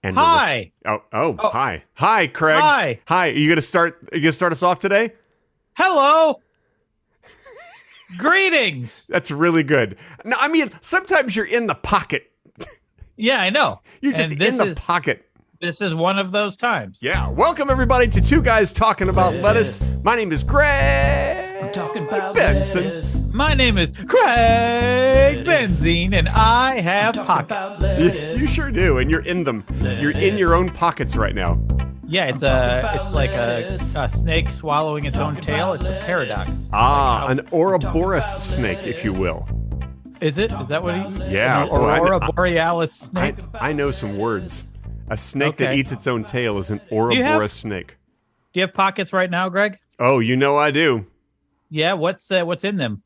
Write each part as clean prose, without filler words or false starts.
And Hi. Hi, Craig. Hi. Hi. Are you gonna start us off today? Hello. Greetings. That's really good. No, I mean, sometimes you're in the pocket. Yeah, I know. You're just in the pocket. This is one of those times. Yeah. Welcome everybody to Two Guys Talking About Lettuce. My name is Greg. I'm talking about Benson. lettuce. My name is Craig Benzine, and I have pockets. You sure do, and you're in them. You're in your own pockets right now. Yeah, it's like a snake swallowing its own tail. It's a paradox. An Ouroboros snake, if you will. Is it? Is that what he? Yeah. An Aurora Borealis snake. I know some words. A snake that Okay. eats its own tail is an Ouroboros snake. Do you have pockets right now, Greg? Oh, you know I do. Yeah. What's in them?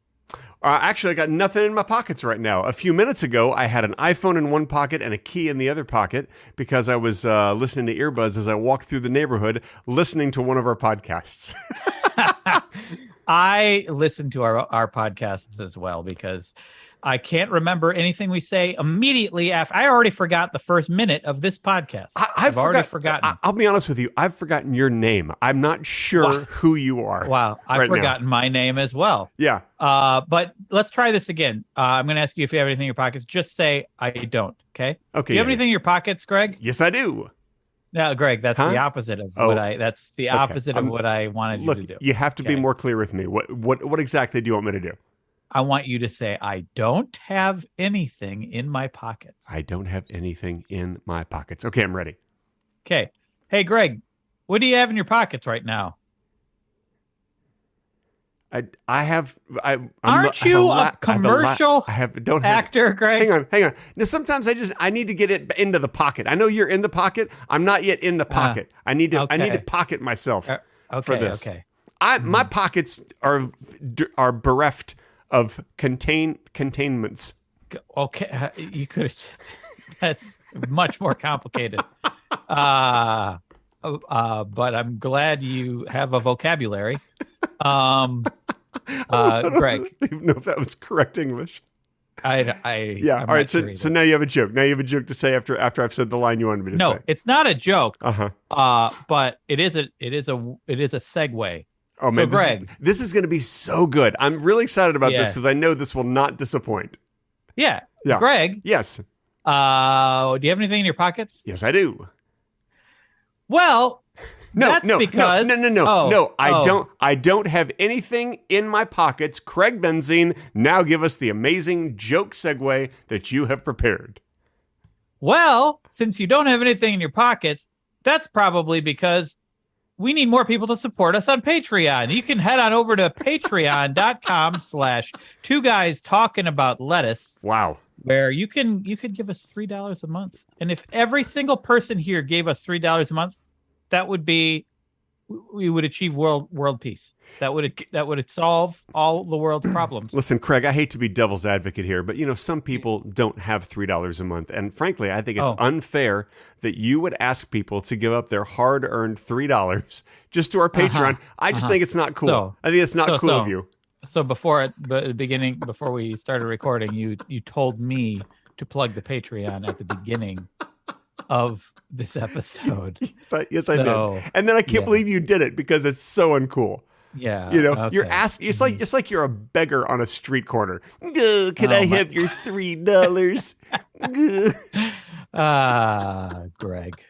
Actually, I got nothing in my pockets right now. A few minutes ago, I had an iPhone in one pocket and a key in the other pocket because I was listening to earbuds as I walked through the neighborhood, listening to one of our podcasts. I listen to our podcasts as well because I can't remember anything we say immediately after. I already forgot the first minute of this podcast. I've already forgotten. I'll be honest with you. I've forgotten your name. I'm not sure who you are. Wow. I've forgotten my name as well. Yeah. But let's try this again. I'm going to ask you if you have anything in your pockets. Just say, I don't. Okay. Okay. Do you have anything in your pockets, Greg? Yes, I do. No, Greg, that's the opposite of what I wanted you to do. You have to be more clear with me. What exactly do you want me to do? I want you to say, I don't have anything in my pockets. I don't have anything in my pockets. Okay, I'm ready. Okay. Hey, Greg, what do you have in your pockets right now? Aren't you a commercial actor, Greg? Hang on. Now, sometimes I need to get it into the pocket. I know you're in the pocket. I'm not yet in the pocket. I need to pocket myself for this. Okay. My pockets are bereft of containments. Okay, you could. That's much more complicated. But I'm glad you have a vocabulary. Greg, I don't even know if that was correct English. Yeah. All right. So now you have a joke. Now you have a joke to say after I've said the line you wanted me to say. No, it's not a joke. Uh-huh. But it is a segue. Oh man, Greg, this is going to be so good. I'm really excited about this because I know this will not disappoint. Yeah. Yeah. Greg. Yes. Do you have anything in your pockets? Yes, I do. Well, No. Oh, I don't have anything in my pockets. Craig Benzine, now give us the amazing joke segue that you have prepared. Well, since you don't have anything in your pockets, that's probably because we need more people to support us on Patreon. You can head on over to patreon.com/2guystalkingaboutlettuce. Wow. Where you could give us $3 a month. And if every single person here gave us $3 a month, we would achieve world peace. That would solve all the world's problems. Listen, Craig, I hate to be devil's advocate here, but some people don't have $3 a month, and frankly, I think it's unfair that you would ask people to give up their hard-earned $3 just to our Patreon. I just think it's not cool. I think it's not cool of you. So before we started recording, you told me to plug the Patreon at the beginning of this episode. Yes, I did. And then I can't believe you did it because it's so uncool. Yeah. You're asking. It's like you're a beggar on a street corner. Can I have your $3? Greg.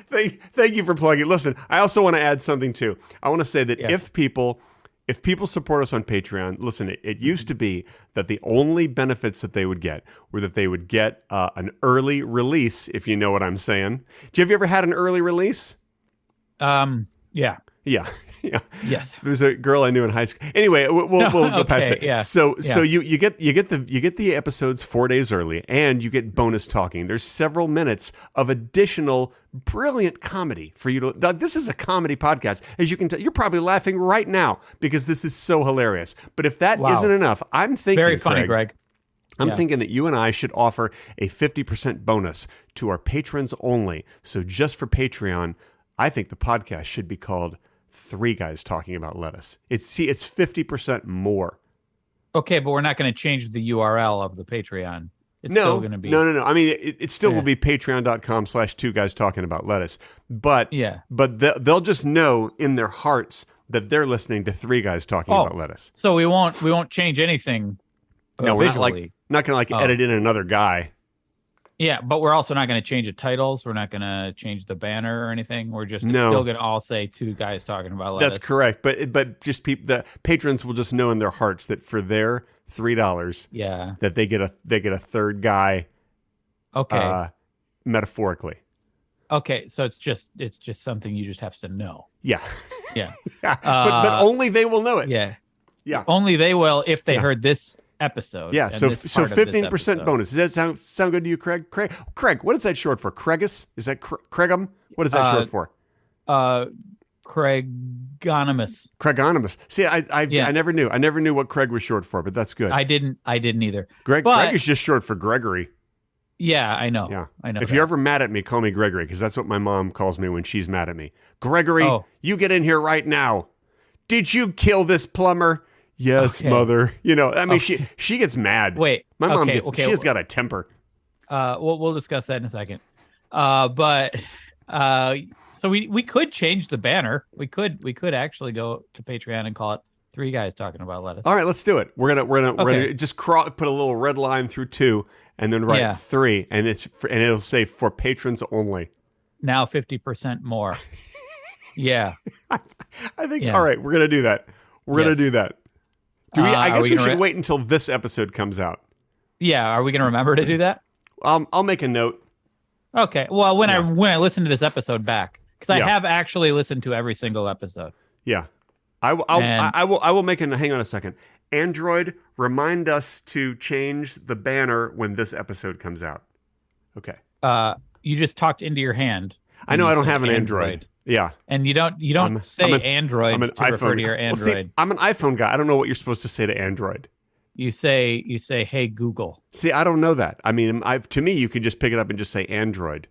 Thank you for plugging. Listen, I also want to add something too. I want to say that if people support us on Patreon, listen, it used to be that the only benefits that they would get were that they would get an early release, if you know what I'm saying. Have you ever had an early release? Yeah. Yeah. Yes. There's a girl I knew in high school. Anyway, we'll go past it. Yeah. So you get the episodes 4 days early, and you get bonus talking. There's several minutes of additional brilliant comedy for you to. This is a comedy podcast, as you can tell. You're probably laughing right now because this is so hilarious. But if that isn't enough, I'm thinking very funny, Greg. I'm thinking that you and I should offer a 50% bonus to our patrons only. So just for Patreon, I think the podcast should be called Three Guys Talking About Lettuce. It's 50% more. Okay, but we're not going to change the URL of the Patreon. It's still going to be no. I mean, it still will be patreon.com/2guys talking about lettuce. But they'll just know in their hearts that they're listening to 3 guys talking about lettuce. So we won't change anything. No, we're visually. not going to edit in another guy. Yeah, but we're also not going to change the titles. We're not going to change the banner or anything. We're just still going to all say 2 guys talking about lettuce. That's correct. But just the patrons will just know in their hearts that for their $3, that they get a third guy. Okay. Metaphorically. Okay, so it's just something you just have to know. Yeah. Yeah. But only they will know it. Yeah. Yeah. Only they will if they heard this episode. Yeah. So 15% bonus. Does that sound good to you, Craig? Craig, what is that short for? Craigus? Is that Craigum? What is that short for? Craigonymous. See, I never knew. I never knew what Craig was short for, but that's good. I didn't either. Greg is just short for Gregory. Yeah, I know. Yeah. I know. If you're ever mad at me, call me Gregory, because that's what my mom calls me when she's mad at me. Gregory, you get in here right now. Did you kill this plumber? Yes, mother. You know, I mean, she gets mad. Wait, my mom she has got a temper. We'll discuss that in a second. So we could change the banner. We could actually go to Patreon and call it 3 guys talking about lettuce. All right, let's do it. We're gonna just put a little red line through 2 and then write 3, and it'll say for patrons only. Now 50% more. Yeah. I think all right, we're gonna do that. We're gonna do that. I guess we should wait until this episode comes out. Yeah, are we gonna remember to do that? I'll make a note. Okay. Well, when I listen to this episode back, because I have actually listened to every single episode. Yeah, I will make a. Hang on a second. Android, remind us to change the banner when this episode comes out. Okay. You just talked into your hand. I know I don't have an Android. Yeah. And you don't say Android to refer to your Android. Well, see, I'm an iPhone guy. I don't know what you're supposed to say to Android. You say, hey, Google. See, I don't know that. I mean, to me, you could just pick it up and just say Android.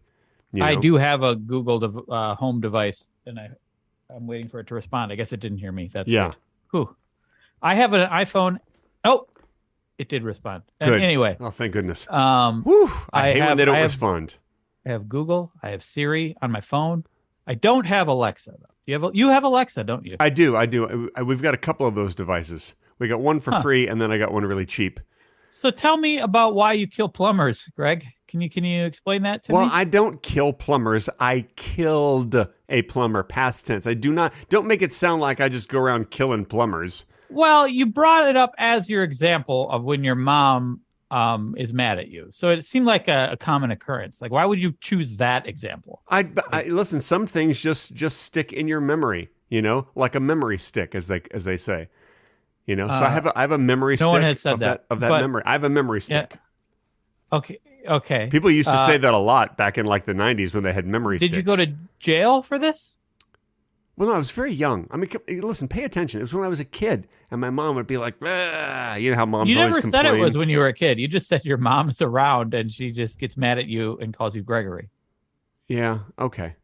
You know? I do have a Google home device, and I'm waiting for it to respond. I guess it didn't hear me. That's good. Whew. I have an iPhone. Oh, it did respond. Good. Anyway. Oh, thank goodness. Whew, I hate when they don't respond. I have Google. I have Siri on my phone. I don't have Alexa, though. You have Alexa, don't you? I do. We've got a couple of those devices. We got one for free, and then I got one really cheap. So tell me about why you kill plumbers, Greg. Can you explain that to me? Well, I don't kill plumbers. I killed a plumber, past tense. Don't make it sound like I just go around killing plumbers. Well, you brought it up as your example of when your mom is mad at you. So it seemed like a common occurrence. Like, why would you choose that example? I listen, some things just stick in your memory, you know, like a memory stick, as they say. You know, so I have a memory stick. No one has said that memory. I have a memory stick. Yeah. Okay. People used to say that a lot back in like the 90s when they had memory sticks. Did you go to jail for this? Well, no, I was very young. I mean, listen, pay attention. It was when I was a kid, and my mom would be like, ah, you know how moms always complain. You never said it was when you were a kid. You just said your mom's around, and she just gets mad at you and calls you Gregory. Yeah, okay.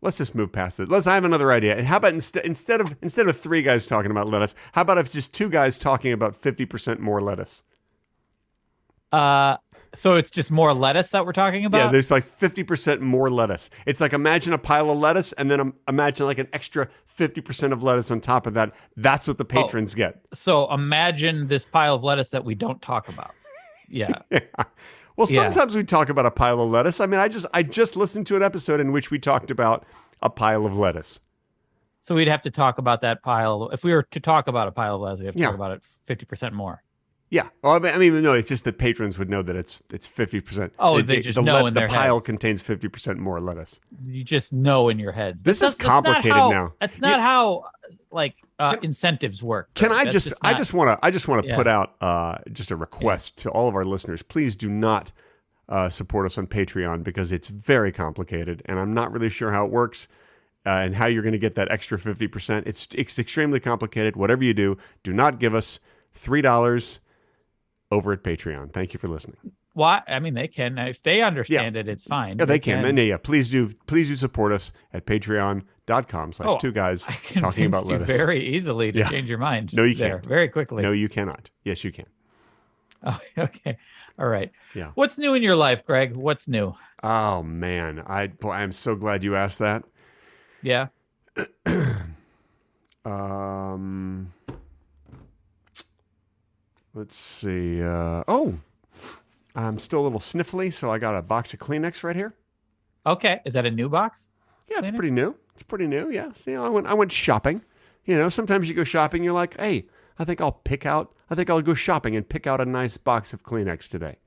Let's just move past it. I have another idea. And how about instead of 3 guys talking about lettuce, how about if it's just 2 guys talking about 50% more lettuce? So it's just more lettuce that we're talking about? Yeah, there's like 50% more lettuce. It's like, imagine a pile of lettuce and then imagine like an extra 50% of lettuce on top of that. That's what the patrons get. So imagine this pile of lettuce that we don't talk about. Yeah. Yeah. Well, sometimes we talk about a pile of lettuce. I mean, I just listened to an episode in which we talked about a pile of lettuce. So we'd have to talk about that pile. If we were to talk about a pile of lettuce, we have to talk about it 50% more. Yeah. Well, I mean, no, it's just that patrons would know that it's 50%. Oh, they just know in their heads. The pile contains 50% more lettuce. You just know in your heads. This is complicated now. That's not how incentives work. Can I just want to put out just a request to all of our listeners. Please do not support us on Patreon, because it's very complicated, and I'm not really sure how it works and how you're going to get that extra 50%. It's extremely complicated. Whatever you do not give us $3 over at Patreon. Thank you for listening. Why? I mean, they can. If they understand it, it's fine. Yeah, they can. And please do support us at patreon.com/2 guys talking about lettuce. Very easily to change your mind. No, you can't. Very quickly. No, you cannot. Yes, you can. Oh, okay. All right. Yeah. What's new in your life, Greg? What's new? Oh man, I'm so glad you asked that. Yeah. Let's see. I'm still a little sniffly, so I got a box of Kleenex right here. Okay. Is that a new box? Yeah, it's pretty new. It's pretty new. Yeah. See, I went shopping. You know, sometimes you go shopping, you're like, hey, I think I'll go shopping and pick out a nice box of Kleenex today.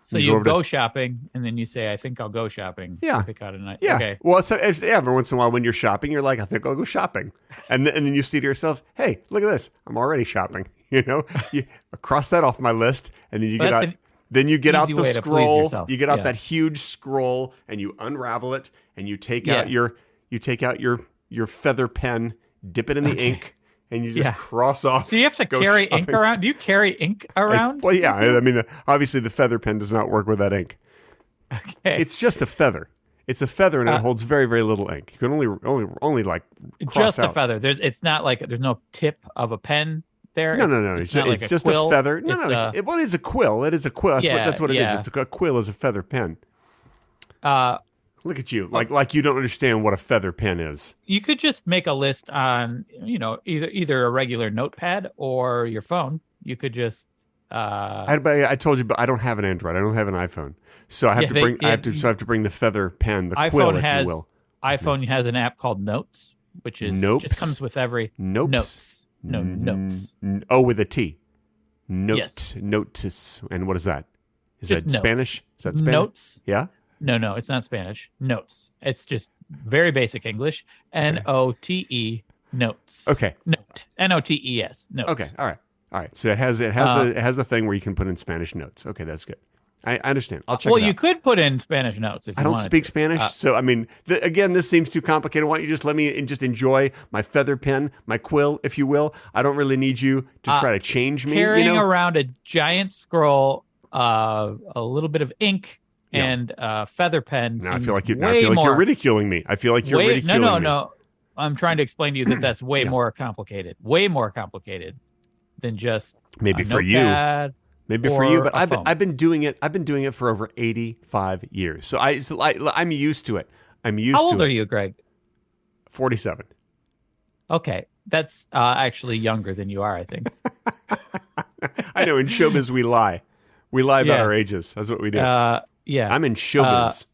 So you go shopping, and then you say, I think I'll go shopping. Yeah. Pick out a nice. Yeah. Okay. Well, every once in a while when you're shopping, you're like, I think I'll go shopping. And then you see to yourself, hey, look at this. I'm already shopping. You know, you cross that off my list, and then you get out. Then you get out the scroll. You get out that huge scroll, and you unravel it, and you take out your feather pen, dip it in the ink, and you just cross off. So you have to carry ink around? Do you carry ink around? Well, yeah. I mean, obviously the feather pen does not work with that ink. Okay. It's just a feather. It's a feather, and it holds very, very little ink. You can only like cross just out. A feather. It's not like there's no tip of a pen there. No. It's just a feather. No. It is a quill. It is a quill. That's what it is. It's a quill is a feather pen. Look at you, like you don't understand what a feather pen is. You could just make a list on, either a regular notepad or your phone. You could just. I told you, but I don't have an Android. I don't have an iPhone, so I have to bring the feather pen, the quill, if you will. iPhone has an app called Notes, which is just comes with every Notes. No, Notes. Oh, with a T. Note. Yes. Notice. And what is that? Is just that notes. Spanish? Is that Spanish? Notes. Yeah. No, it's not Spanish. Notes. It's just very basic English. Note. Notes. Okay. Note. Notes. Notes. Okay. All right. So it has a thing where you can put in Spanish notes. Okay, that's good. I understand. I'll check. Well, it out. you could put in Spanish notes if you I don't wanted speak to. Spanish, so I mean, again, this seems too complicated. Why don't you just let me just enjoy my feather pen, my quill, if you will? I don't really need you to try to change me. Carrying around a giant scroll, a little bit of ink, and feather pen. Now I feel like you're ridiculing me. I feel like you're ridiculing me. No. I'm trying to explain to you that way more complicated. Way more complicated than just maybe for you. Maybe for you, but I've been doing it for over 85 years. So I'm used to it. How old are you, Greg? 47. Okay. That's actually younger than you are, I think. I know. In showbiz, we lie. We lie about our ages. That's what we do. Yeah. I'm in showbiz.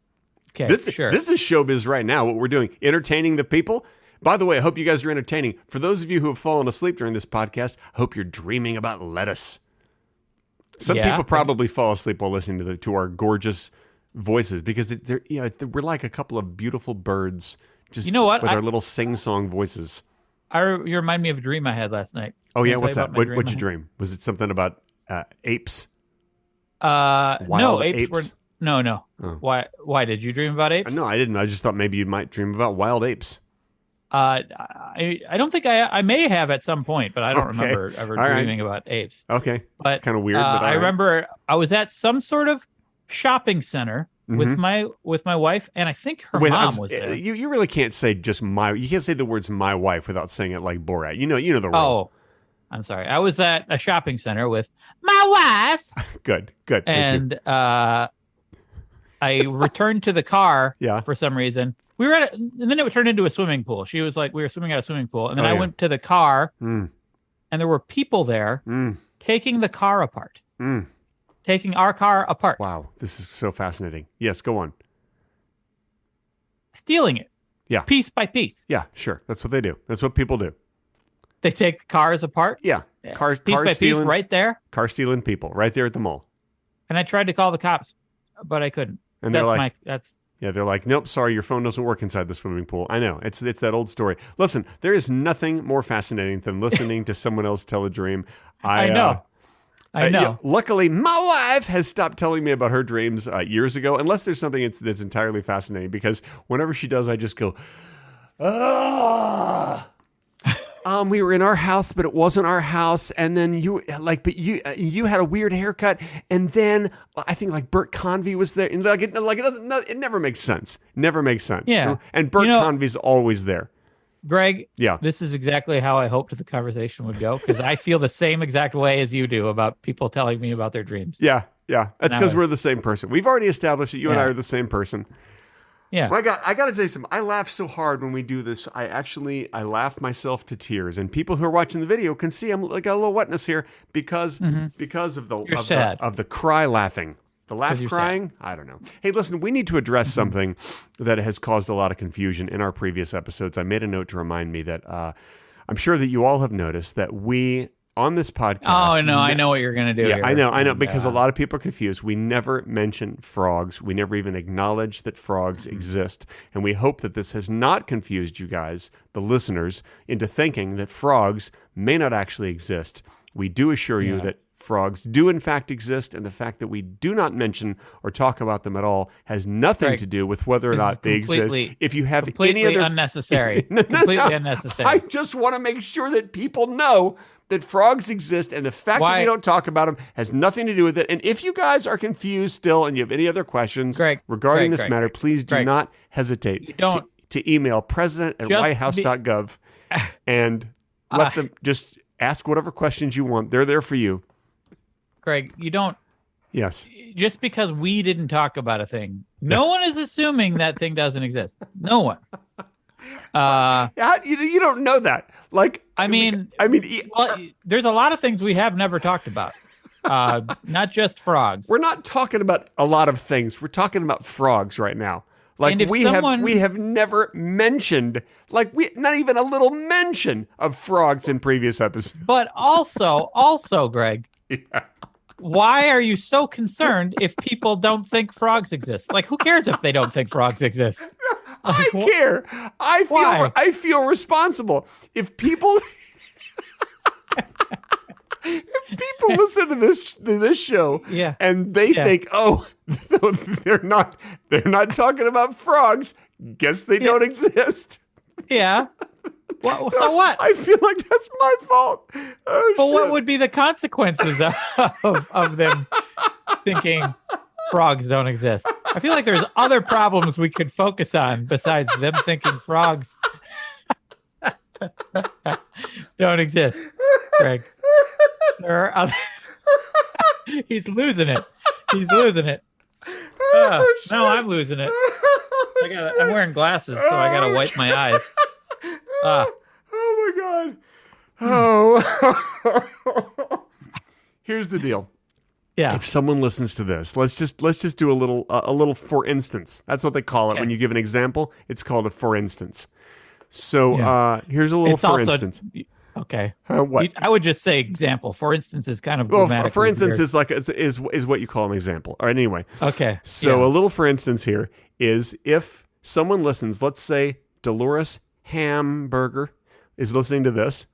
Okay, This is showbiz right now, what we're doing. Entertaining the people. By the way, I hope you guys are entertaining. For those of you who have fallen asleep during this podcast, I hope you're dreaming about lettuce. Some people probably fall asleep while listening to our gorgeous voices because we're like a couple of beautiful birds just with our little sing-song voices. You remind me of a dream I had last night. Oh, yeah? What's that? What'd you dream? Was it something about apes? No, apes were... No. Oh. Why did you dream about apes? No, I didn't. I just thought maybe you might dream about wild apes. I don't think I may have at some point, but I don't remember ever dreaming about apes. Okay. But it's kind of weird. But I remember I was at some sort of shopping center with my wife, and I think her mom was there. You really can't say you can't say the words "my wife" without saying it like Borat. You know the rule. Oh, I'm sorry. I was at a shopping center with my wife. Good. And I returned to the car for some reason. We were and then it turned into a swimming pool. She was like, we were swimming at a swimming pool. And then I went to the car and there were people there taking the car apart. Taking our car apart. Wow. This is so fascinating. Yes, go on. Stealing it. Yeah. Piece by piece. Yeah, sure. That's what they do. That's what people do. They take cars apart. Yeah. Cars piece by stealing, piece right there. Car stealing people right there at the mall. And I tried to call the cops, but I couldn't. And they're like, nope, sorry, your phone doesn't work inside the swimming pool. I know. It's that old story. Listen, there is nothing more fascinating than listening to someone else tell a dream. I know. Luckily, my wife has stopped telling me about her dreams years ago, unless there's something that's entirely fascinating, because whenever she does, I just go, we were in our house, but it wasn't our house. And then you had a weird haircut. And then I think like Bert Convy was there. And it never makes sense. Never makes sense. Yeah. And Bert Convy's always there. Greg, yeah, this is exactly how I hoped the conversation would go, because I feel the same exact way as you do about people telling me about their dreams. Yeah. Yeah, that's because we're the same person. We've already established that you and I are the same person. Yeah. My God, I got to tell you something. I laugh so hard when we do this. I laugh myself to tears. And people who are watching the video can see I'm like a little wetness here because of the cry laughing. The laugh crying? Sad. I don't know. Hey, listen, we need to address something that has caused a lot of confusion in our previous episodes. I made a note to remind me that I'm sure that you all have noticed that we, on this podcast... Oh, no, I know what you're going to do here. I know, because a lot of people are confused. We never mention frogs. We never even acknowledge that frogs exist. And we hope that this has not confused you guys, the listeners, into thinking that frogs may not actually exist. We do assure you that frogs do in fact exist, and the fact that we do not mention or talk about them at all has nothing to do with whether or not they exist. If you have any other unnecessary, completely unnecessary. I just want to make sure that people know that frogs exist, and the fact that we don't talk about them has nothing to do with it. And if you guys are confused still, and you have any other questions regarding this matter, please do not hesitate to email president@whitehouse.gov and let them just ask whatever questions you want. They're there for you. Greg, you don't. Yes. Just because we didn't talk about a thing, no one is assuming that thing doesn't exist. No one. You don't know that. Like, well, there's a lot of things we have never talked about. Not just frogs. We're not talking about a lot of things. We're talking about frogs right now. Like we have never mentioned, not even a little mention of frogs in previous episodes. But also, Greg. Yeah. Why are you so concerned if people don't think frogs exist? Like, who cares if they don't think frogs exist? I care. I feel responsible. If people listen to this show and they think, oh, they're not talking about frogs, guess they don't exist. Yeah. Well, so what? I feel like that's my fault. But what would be the consequences of them thinking frogs don't exist? I feel like there's other problems we could focus on besides them thinking frogs don't exist, Greg. There are other... He's losing it. No, I'm losing it. I'm wearing glasses, so I gotta wipe my eyes. Oh my God. Oh. Here's the deal. Yeah. If someone listens to this, let's just do a little for instance. That's what they call it when you give an example. It's called a for instance. So here's a little for instance. Okay. What? I would just say example. For instance is kind of grammatically for instance weird. is what you call an example. All right, anyway. Okay. So a little for instance here is if someone listens, let's say Dolores Hamburger is listening to this.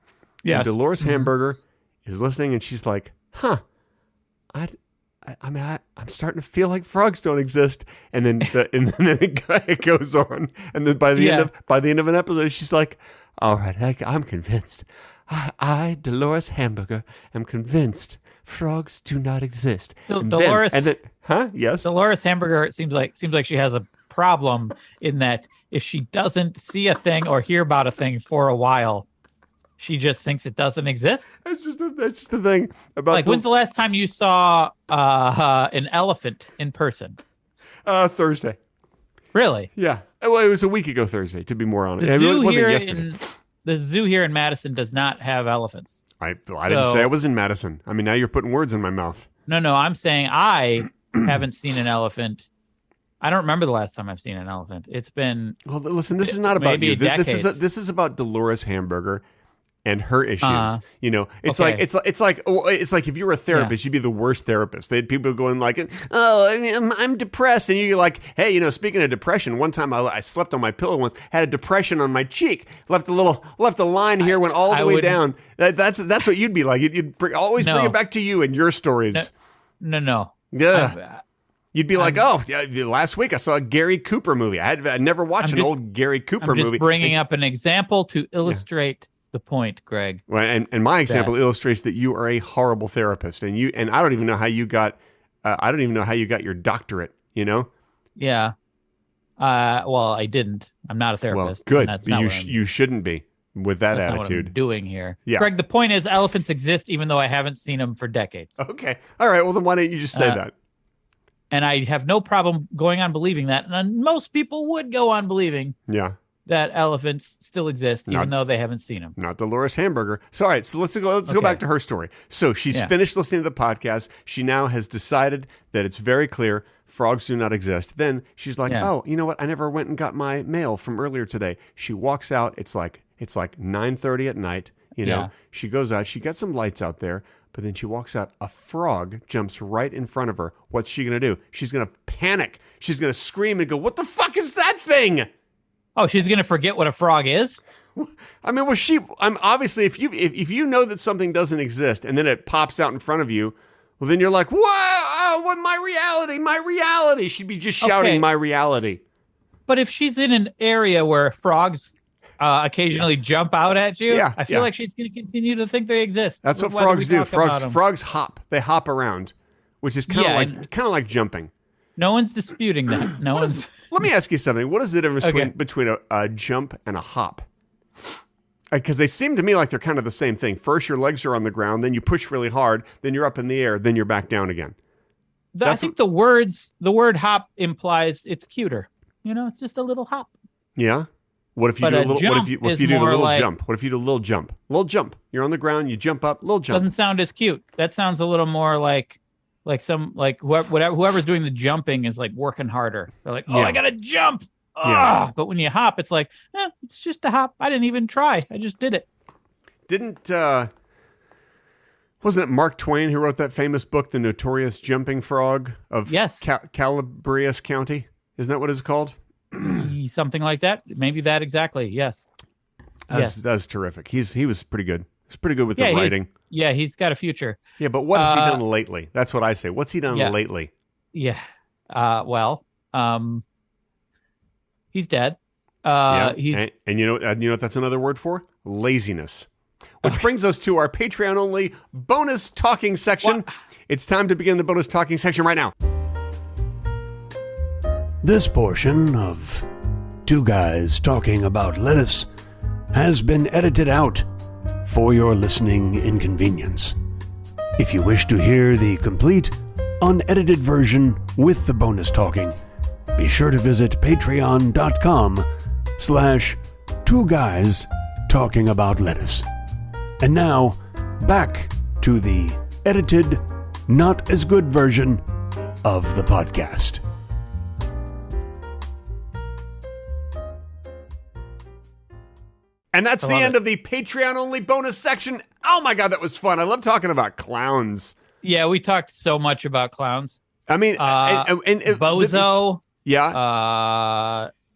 Yes. Dolores Hamburger is listening, and she's like, "Huh, I'm starting to feel like frogs don't exist." And then it goes on, and then by the end of an episode, she's like, "All right, I'm convinced. I, Dolores Hamburger, am convinced frogs do not exist." Dolores Hamburger. It seems like she has a problem in that if she doesn't see a thing or hear about a thing for a while, she just thinks it doesn't exist. That's just the thing about. When's the last time you saw an elephant in person? Thursday. Really? Yeah. Well, it was a week ago Thursday, to be more honest. The it wasn't yesterday. The zoo here in Madison does not have elephants. I didn't say I was in Madison. I mean, now you're putting words in my mouth. No, I'm saying I haven't seen an elephant. I don't remember the last time I've seen an elephant. It's been listen. This is not about you. This is about Dolores Hamburger and her issues. It's like if you were a therapist, you'd be the worst therapist. They had people going like, "Oh, I'm depressed," and you're like, "Hey, speaking of depression, one time I slept on my pillow once, had a depression on my cheek, left a line here, went all the way down." That's what you'd be like. You'd always bring it back to you and your stories. No. Yeah. You'd be like, last week I saw a Gary Cooper movie. I'd never watched an old Gary Cooper movie. I'm just bringing up an example to illustrate the point, Greg. Well, and my example illustrates that you are a horrible therapist, and I don't even know how you got your doctorate. Yeah. Well, I didn't. I'm not a therapist. Well, good. You shouldn't be with that attitude. Not what I'm doing here. Yeah. Greg, the point is elephants exist, even though I haven't seen them for decades. Okay. All right. Well, then why don't you just say that? And I have no problem going on believing that. And most people would go on believing that elephants still exist, even though they haven't seen them. Not Dolores Hamburger. So, all right, so let's go back to her story. So she's finished listening to the podcast. She now has decided that it's very clear frogs do not exist. Then she's like, oh, you know what? I never went and got my mail from earlier today. She walks out. It's like 9:30 at night. You know, she goes out. She got some lights out there. But then she walks out. A frog jumps right in front of her. What's she going to do? She's going to panic. She's going to scream and go, what the fuck is that thing? Oh, she's going to forget what a frog is? I mean, obviously, if you know that something doesn't exist and then it pops out in front of you, well, then you're like, wow, what my reality. She'd be just shouting my reality. But if she's in an area where frogs occasionally jump out at you, I feel like she's going to continue to think they exist. That's what frogs do. Frogs hop. They hop around, which is kind of like jumping. No one's disputing that. Let me ask you something. What is the difference between a jump and a hop? Because they seem to me like they're kind of the same thing. First, your legs are on the ground, then you push really hard, then you're up in the air, then you're back down again. I think the word hop implies it's cuter. You know, it's just a little hop. Yeah. What if you do a little jump? What if you do a little jump? Little jump. You're on the ground, you jump up, little jump. Doesn't sound as cute. That sounds a little more like whoever's doing the jumping is like working harder. They're like, I gotta jump. But when you hop, it's like, it's just a hop. I didn't even try. I just did it. Wasn't it Mark Twain who wrote that famous book, The Notorious Jumping Frog of Calabrias County? Isn't that what it's called? Something like that. Maybe that exactly. Yes. That's terrific. He was pretty good. He's pretty good with the writing. He's got a future. Yeah, but what has he done lately? That's what I say. What's he done lately? Yeah. He's dead. And you know what that's another word for? Laziness. Which brings us to our Patreon-only bonus talking section. What? It's time to begin the bonus talking section right now. This portion of Two Guys Talking About Lettuce has been edited out for your listening inconvenience. If you wish to hear the complete, unedited version with the bonus talking, be sure to visit patreon.com/Two Guys Talking About Lettuce. And now, back to the edited, not as good version of the podcast. And that's the end of the Patreon-only bonus section. Oh my God, that was fun. I love talking about clowns. Yeah, we talked so much about clowns. I mean, Bozo.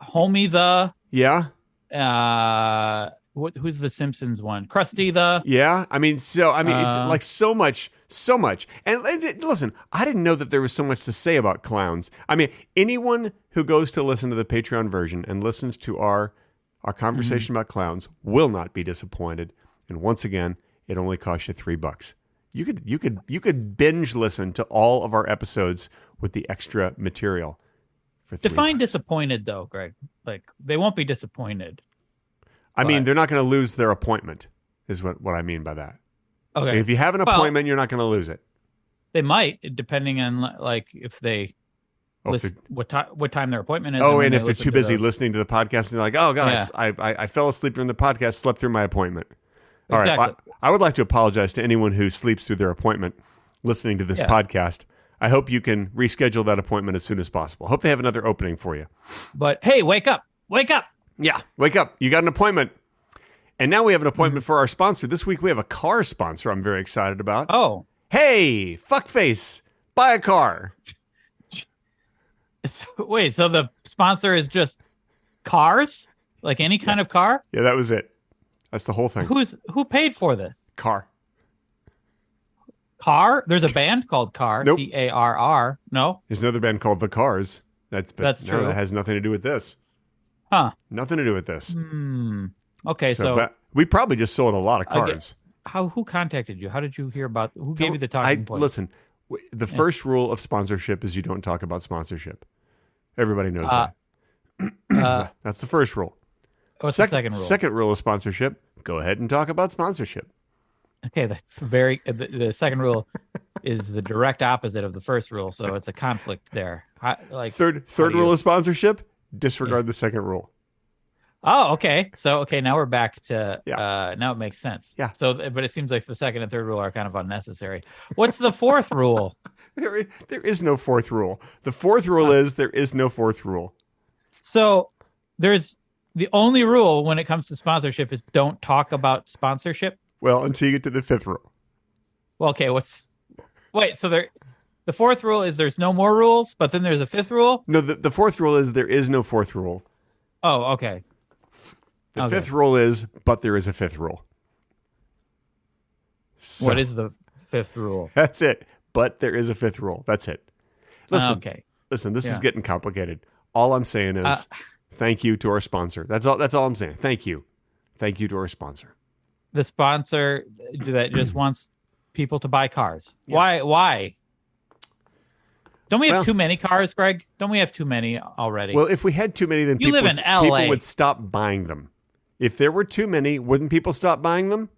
Homie the. Yeah. Who's the Simpsons one? Krusty the. Yeah. It's like so much. And listen, I didn't know that there was so much to say about clowns. I mean, anyone who goes to listen to the Patreon version and listens to our conversation about clowns will not be disappointed. And once again, it only costs you $3. You could binge listen to all of our episodes with the extra material for $3. Define disappointed though, Greg. Like they won't be disappointed. I mean, they're not going to lose their appointment, is what I mean by that. Okay. If you have an appointment, you're not going to lose it. They might, depending on like if they what time their appointment is. Oh, and if they're too busy listening to the podcast, and they're like, "Oh God, I fell asleep during the podcast, slept through my appointment." All right, well, I would like to apologize to anyone who sleeps through their appointment listening to this podcast. I hope you can reschedule that appointment as soon as possible. Hope they have another opening for you. But hey, wake up! Yeah, wake up. You got an appointment. And now we have an appointment for our sponsor. This week we have a car sponsor I'm very excited about. Oh. Hey, fuckface, buy a car. Wait, so the sponsor is just cars? Like any kind of car? Yeah, that was it. That's the whole thing. Who paid for this? Car? There's a band called Car. Nope. Carr. No? There's another band called The Cars. That's true. That has nothing to do with this. Huh. Nothing to do with this. Okay, so we probably just sold a lot of cars. Who contacted you? How did you hear about? Who gave you the talking point? Listen, the first rule of sponsorship is you don't talk about sponsorship. Everybody knows that. That's the first rule. What's the second rule? Second rule of sponsorship: go ahead and talk about sponsorship. Okay, that's very. The second rule is the direct opposite of the first rule, so it's a conflict there. Third rule of sponsorship: disregard the second rule. Oh, okay. So, now we're back to, now it makes sense. Yeah. So, but it seems like the second and third rule are kind of unnecessary. What's the fourth rule? There is no fourth rule. The fourth rule is there is no fourth rule. So there's the only rule when it comes to sponsorship is don't talk about sponsorship. Well, until you get to the fifth rule. Well, okay. So the fourth rule is there's no more rules, but then there's a fifth rule. No, the fourth rule is there is no fourth rule. Oh, okay. The fifth rule is, but there is a fifth rule. So, what is the fifth rule? That's it. But there is a fifth rule. That's it. Listen, this is getting complicated. All I'm saying is thank you to our sponsor. That's all I'm saying. Thank you. Thank you to our sponsor. The sponsor that just wants people to buy cars. Yeah. Why? Don't we have too many cars, Greg? Don't we have too many already? Well, if we had too many, then people would stop buying them. If there were too many, wouldn't people stop buying them?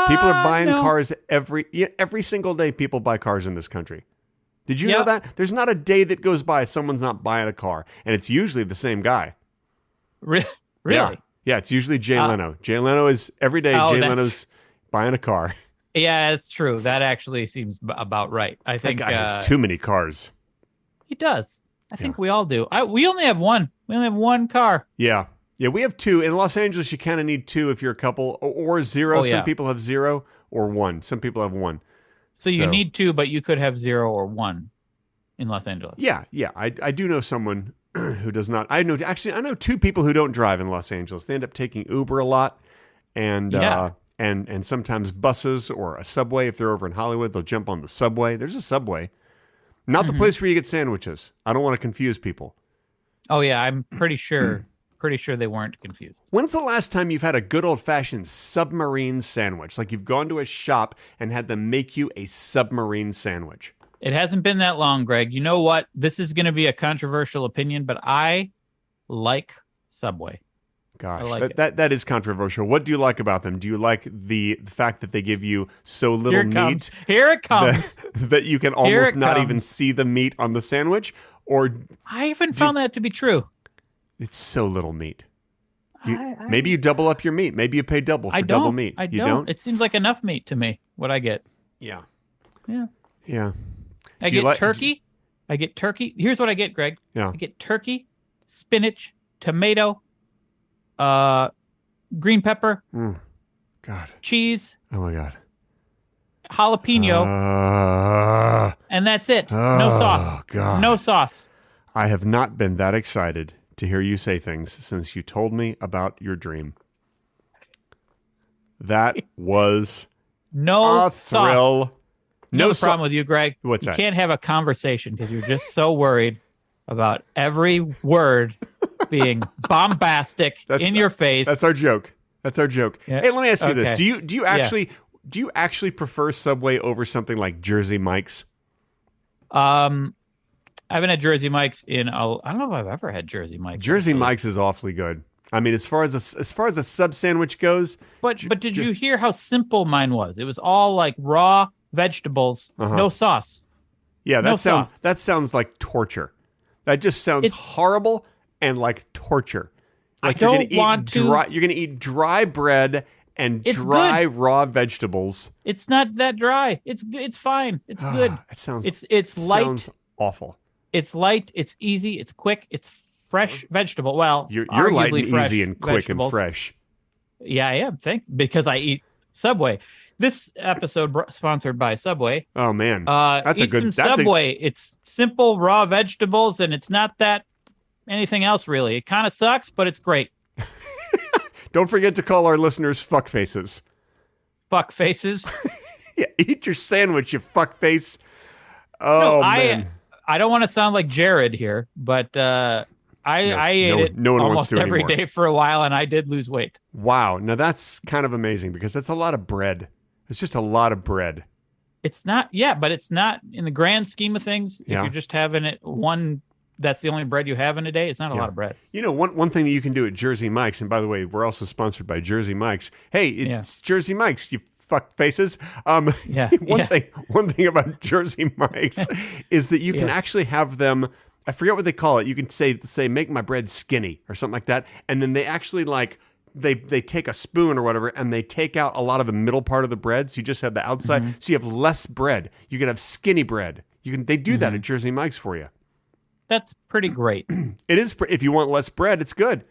People are buying cars every single day. People buy cars in this country. Did you know that? There's not a day that goes by someone's not buying a car, and it's usually the same guy. Really? Yeah, it's usually Jay Leno. Jay Leno is every day. Jay Leno's buying a car. Yeah, it's true. That actually seems about right. I think that guy has too many cars. He does. I think we all do. We only have one. We only have one car. Yeah. Yeah, we have two. In Los Angeles, you kind of need two if you're a couple, or zero. Some people have zero, or one. Some people have one. So you need two, but you could have zero or one in Los Angeles. Yeah. I do know someone who does not. I know two people who don't drive in Los Angeles. They end up taking Uber a lot, and sometimes buses or a subway. If they're over in Hollywood, they'll jump on the subway. There's a subway. Not the place where you get sandwiches. I don't want to confuse people. Oh, yeah, I'm pretty sure they weren't confused. When's the last time you've had a good old-fashioned submarine sandwich? Like you've gone to a shop and had them make you a submarine sandwich. It hasn't been that long, Greg. You know what? This is going to be a controversial opinion, but I like Subway. Gosh, that is controversial. What do you like about them? Do you like the fact that they give you so little meat? Here it comes. That you can almost not even see the meat on the sandwich? Or I haven't found that to be true. It's so little meat. Maybe you double up your meat. Maybe you pay double for double meat. You don't? It seems like enough meat to me, what I get. Yeah. I get turkey. Here's what I get, Greg. Yeah. I get turkey, spinach, tomato, green pepper, God, cheese. Oh my God, jalapeno, and that's it. No sauce. God. No sauce. I have not been that excited to hear you say things since you told me about your dream. That was no a thrill. Sauce. No problem with you, Greg. What's that? You can't have a conversation because you're just so worried about every word being bombastic in your face. That's our joke. Yeah. Hey, let me ask you this: Do you actually prefer Subway over something like Jersey Mike's? I haven't had Jersey Mike's I don't know if I've ever had Jersey Mike's. Jersey Mike's is awfully good. I mean, as far as a sub sandwich goes. But did you hear how simple mine was? It was all like raw vegetables, no sauce. Yeah, that sounds like torture. That just sounds horrible and like torture. Like you're gonna eat dry bread and dry raw vegetables. It's not that dry. It's fine. It's good. It sounds it's light. Sounds awful. It's light. It's easy. It's quick. It's fresh vegetable. Well, you're light and easy and quick vegetables. And fresh. Yeah, I am. Because I eat Subway. This episode sponsored by Subway. Oh man, that's a good Subway. It's simple raw vegetables, and it's not that anything else really. It kind of sucks, but it's great. Don't forget to call our listeners fuck faces. Fuck faces. Yeah, eat your sandwich, you fuck face. Oh man. I don't want to sound like Jared here, but I ate it almost every day for a while, and I did lose weight. Wow. Now that's kind of amazing because that's a lot of bread. It's just a lot of bread. It's not, but it's not in the grand scheme of things. If you're just having it that's the only bread you have in a day, it's not a lot of bread. You know, one thing that you can do at Jersey Mike's, and by the way, we're also sponsored by Jersey Mike's. Hey, it's Jersey Mike's. You fuck faces. One thing about Jersey Mike's is that you can actually have them. I forget what they call it. You can say make my bread skinny or something like that, and then they actually like they take a spoon or whatever and they take out a lot of the middle part of the bread, so you just have the outside, so you have less bread. You can have skinny bread. They do that at Jersey Mike's for you. That's pretty great. It is. If you want less bread, it's good.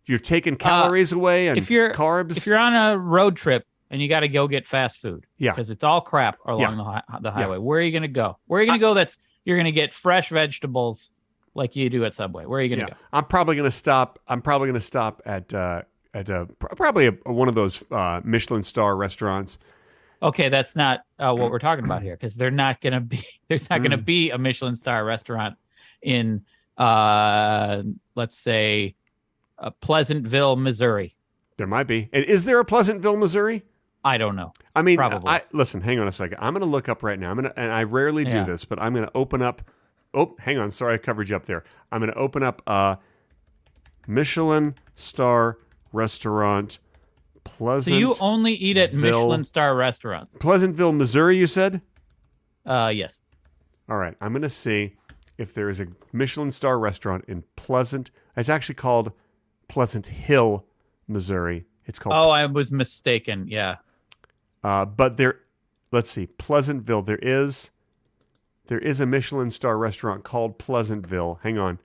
You're taking calories away and carbs. If you're on a road trip and you got to go get fast food, because it's all crap along the highway, where are you going to go? Where are you going to go? You're going to get fresh vegetables like you do at Subway. Where are you going to go? I'm probably going to stop. At probably one of those Michelin star restaurants. Okay, that's not what we're talking about here, because there's not going to be a Michelin star restaurant in let's say Pleasantville, Missouri. There might be. And is there a Pleasantville, Missouri? I don't know. I mean, probably. Listen, hang on a second. I'm going to look up right now. And I rarely do this, but I'm going to open up. Oh, hang on. Sorry, I covered you up there. I'm going to open up Michelin star restaurant, Pleasantville. So you only eat at Michelin star restaurants? Pleasantville, Missouri, you said? Yes. All right. I'm going to see if there is a Michelin star restaurant in Pleasant. It's actually called Pleasant Hill, Missouri. It's called. Oh, I was mistaken. Yeah. But let's see, Pleasantville. There is a Michelin star restaurant called Pleasantville. Hang on.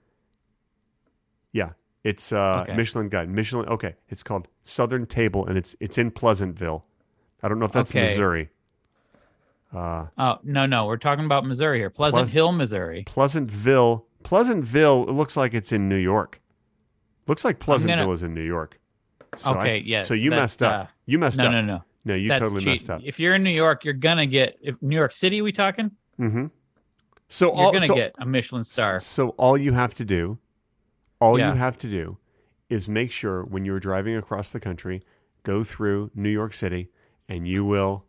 Yeah, it's Michelin Guide. Michelin. Okay, it's called Southern Table, and it's in Pleasantville. I don't know if that's Missouri. No, we're talking about Missouri here. Pleasant Hill, Missouri. Pleasantville. It looks like it's in New York. Looks like Pleasantville is in New York. So yes. So you messed up. You messed up. No, you that's totally cheap. messed up. If you're in New York, you're gonna get. If New York City, we talking? Mm-hmm. You're gonna get a Michelin star. So all you have to do, is make sure when you're driving across the country, go through New York City, and you will.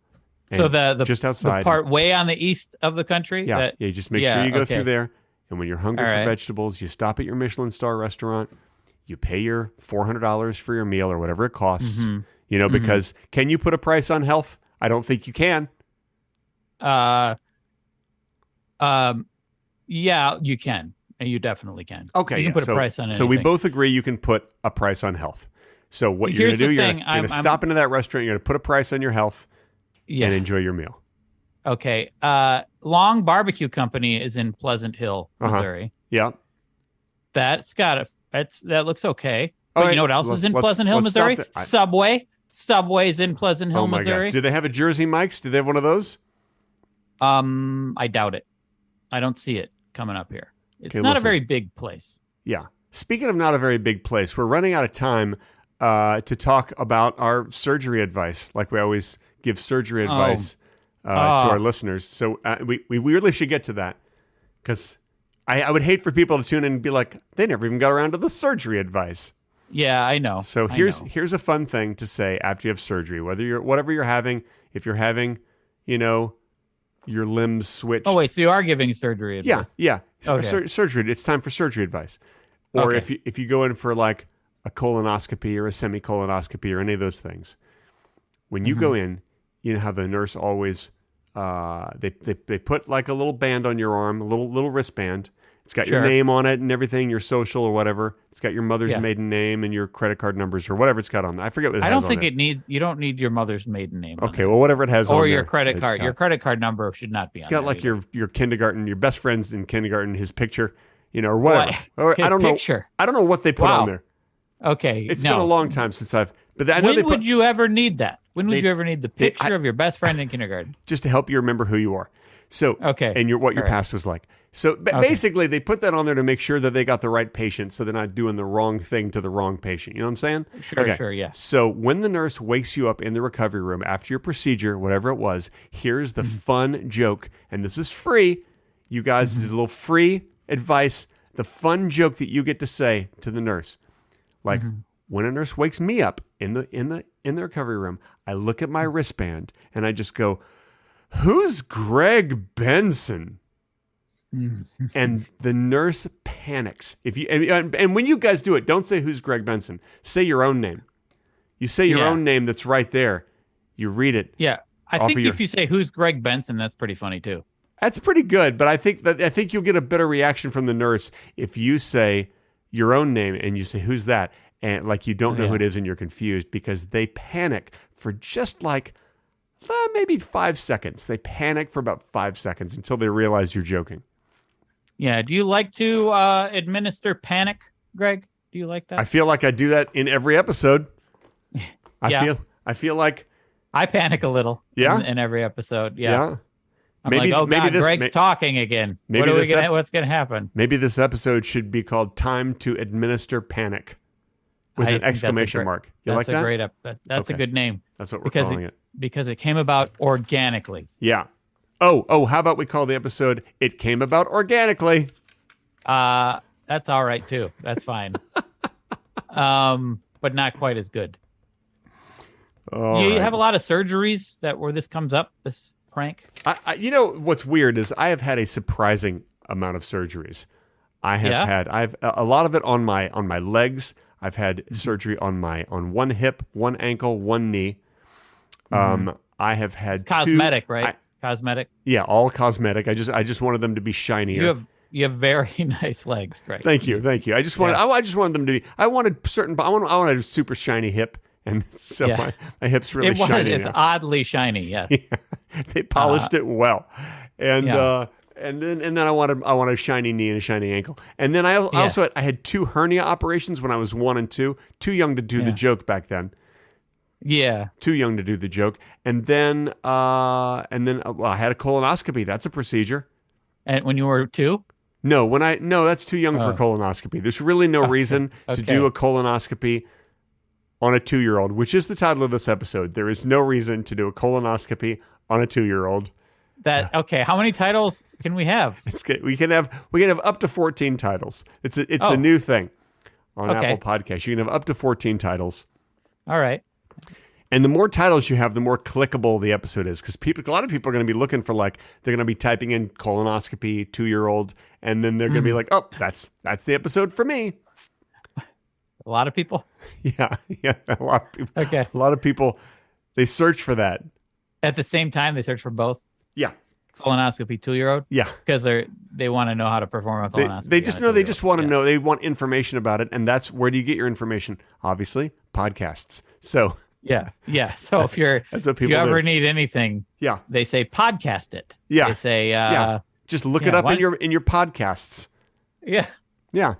So the just outside, the part way on the east of the country. Yeah, just make sure you go through there. And when you're hungry for vegetables, you stop at your Michelin star restaurant. You pay your $400 for your meal or whatever it costs. Mm-hmm. Because can you put a price on health? I don't think you can. Yeah, you can. You definitely can. Okay, you can put a price on anything. So we both agree you can put a price on health. So what you're going to do, you're going to stop into that restaurant. You're going to put a price on your health and enjoy your meal. Okay. Long Barbecue Company is in Pleasant Hill, Missouri. Yeah. That looks okay. But you know what else is in Pleasant Hill, Missouri? Subway. Subway's in Pleasant Hill, Missouri. God. Do they have a Jersey Mike's? Do they have one of those? I doubt it. I don't see it coming up here. It's not a very big place. Yeah. Speaking of not a very big place, we're running out of time to talk about our surgery advice, like we always give surgery advice to our listeners. So we really should get to that, because I would hate for people to tune in and be like, they never even got around to the surgery advice. Yeah, I know. So here's a fun thing to say after you have surgery, whatever you're having, if you're having, your limbs switched. Oh wait, so you are giving surgery advice? Yeah. Okay. Surgery. It's time for surgery advice. Or if you go in for like a colonoscopy or a semicolonoscopy or any of those things, when you go in, you know how the nurse always they put like a little band on your arm, a little wristband. It's got your name on it and everything, your social or whatever. It's got your mother's maiden name and your credit card numbers or whatever it's got on there. I forget what it has on it. I don't think you don't need your mother's maiden name. Okay, well, whatever it has on there. Or your credit card. Your credit card number should not be on there. It's got like your kindergarten, your best friends in kindergarten, his picture, or whatever. Or I don't know. I don't know what they put on there. Okay. It's been a long time since I know when would you ever need that? When would you ever need the picture of your best friend in kindergarten? Just to help you remember who you are. So, and what your past was like. So basically, they put that on there to make sure that they got the right patient, so they're not doing the wrong thing to the wrong patient. You know what I'm saying? Sure, yeah. So when the nurse wakes you up in the recovery room after your procedure, whatever it was, here's the fun joke. And this is free. You guys, this is a little free advice. The fun joke that you get to say to the nurse. Like, when a nurse wakes me up in the recovery room, I look at my wristband and I just go, "Who's Greg Benson?" And the nurse panics. If you and when you guys do it, don't say "Who's Greg Benson." Say your own name. You say your own name that's right there. You read it. Yeah. I think if you say, who's Greg Benson, that's pretty funny too. That's pretty good, but I think you'll get a better reaction from the nurse if you say your own name and you say, who's that? And like you don't know who it is and you're confused, because they panic for just like maybe 5 seconds. They panic for about 5 seconds until they realize you're joking. Yeah. Do you like to administer panic, Greg? Do you like that? I feel like I do that in every episode. I feel like I panic a little. Yeah. In every episode. Yeah. I'm maybe, like, oh maybe God, Greg's talking again. What's gonna happen? Maybe this episode should be called "Time to Administer Panic" with an exclamation mark. You like that? That's a good name. That's what we're calling it. Because it came about organically. Yeah. Oh, how about we call the episode "It Came About Organically"? That's all right too. That's fine. But not quite as good. You have a lot of surgeries where this comes up, this prank. You know what's weird is I have had a surprising amount of surgeries. I've a lot of it on my legs. I've had surgery on one hip, one ankle, one knee. I have had cosmetic, right? Cosmetic. Yeah, all cosmetic. I just wanted them to be shinier. You have very nice legs, Greg. Thank you. I just wanted them to be. I wanted a super shiny hip. And so my hip's really shiny. It's oddly shiny, yes. Yeah, they polished it well, and then I want a shiny knee and a shiny ankle. And then I had 2 hernia operations when I was 1 and 2. Too young to do the joke back then. Yeah, too young to do the joke. And then I had a colonoscopy. That's a procedure. And when you were 2? No, that's too young for colonoscopy. There's really no reason to do a colonoscopy on a 2-year-old, which is the title of this episode. There is no reason to do a colonoscopy on a 2-year-old. How many titles can we have? It's good. We can have up to 14 titles. It's the new thing on Apple Podcasts. You can have up to 14 titles. All right. And the more titles you have, the more clickable the episode is, because a lot of people are going to be looking for they're going to be typing in colonoscopy 2-year-old, and then they're going to be like, oh, that's the episode for me. A lot of people? Yeah, a lot of people. Okay. A lot of people, they search for that. At the same time, they search for both? Yeah. Colonoscopy 2-year-old? Yeah. Because they want to know how to perform a colonoscopy. They just want to know. They want information about it, and that's where do you get your information? Obviously, podcasts. So yeah. So if you ever need anything, they say podcast it. Yeah. They say just look it up in your podcasts. Yeah. Yeah.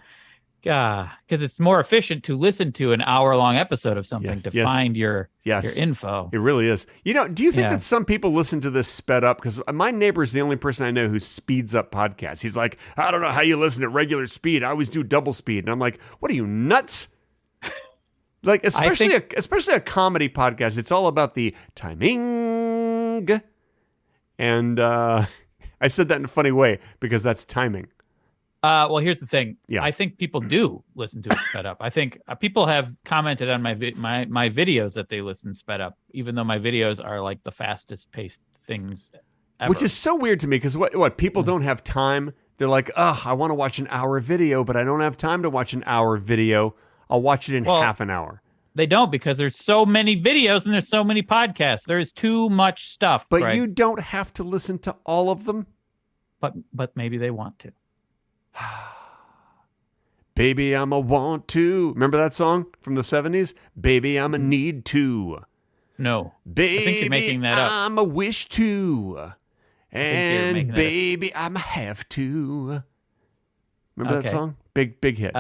Because it's more efficient to listen to an hour-long episode of something to find your info. It really is. Do you think that some people listen to this sped up? Because my neighbor is the only person I know who speeds up podcasts. He's like, I don't know how you listen at regular speed. I always do double speed. And I'm like, what are you, nuts? Like, especially a comedy podcast. It's all about the timing. And I said that in a funny way because that's timing. Well, here's the thing. Yeah. I think people do listen to it sped up. I think people have commented on my videos that they listen sped up, even though my videos are like the fastest paced things ever. Which is so weird to me because what people don't have time. They're like, I want to watch an hour video, but I don't have time to watch an hour video. I'll watch it in half an hour. They don't, because there's so many videos and there's so many podcasts. There's too much stuff. But you don't have to listen to all of them. But maybe they want to. Baby, I'm a want to. Remember that song from the 70s? Baby, I'm a need to. No. Baby, I think you're making that up. I'm a wish to. And baby, I'm a have to. Remember that song? Big hit.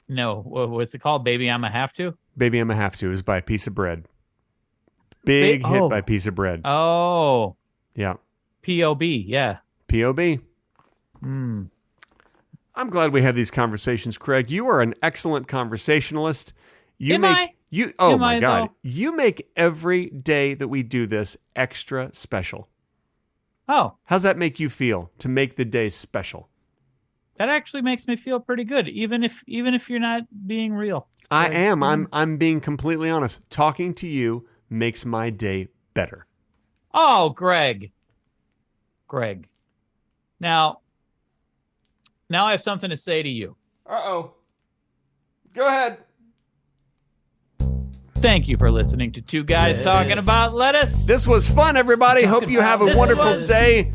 No. What's it called? Baby, I'm a have to? Baby, I'm a have to is by Piece of Bread. Big hit by Piece of Bread. Oh. Yeah. P.O.B. Yeah. P.O.B. I'm glad we have these conversations, Craig. You are an excellent conversationalist. Oh my God. You make every day that we do this extra special. Oh. How's that make you feel to make the day special? That actually makes me feel pretty good, even if you're not being real. I am. I'm being completely honest. Talking to you makes my day better. Oh, Greg. Now I have something to say to you. Uh-oh. Go ahead. Thank you for listening to two guys talking about lettuce. This was fun, everybody. Hope you have a wonderful day.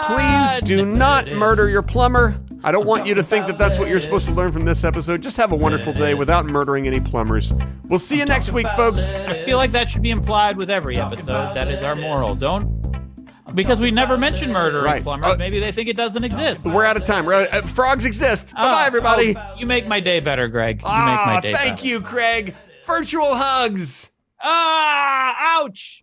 Please do not murder your plumber. I don't want you to think that that's what you're supposed to learn from this episode. Just have a wonderful day without murdering any plumbers. We'll see you next week, folks. I feel like that should be implied with every episode. That is our moral. Because we never mention murdering plumbers. Maybe they think it doesn't exist. We're out of time. Frogs exist. Bye-bye, everybody. You make my day better, Greg. You make my day better. Thank you, Craig. Virtual hugs. Ouch.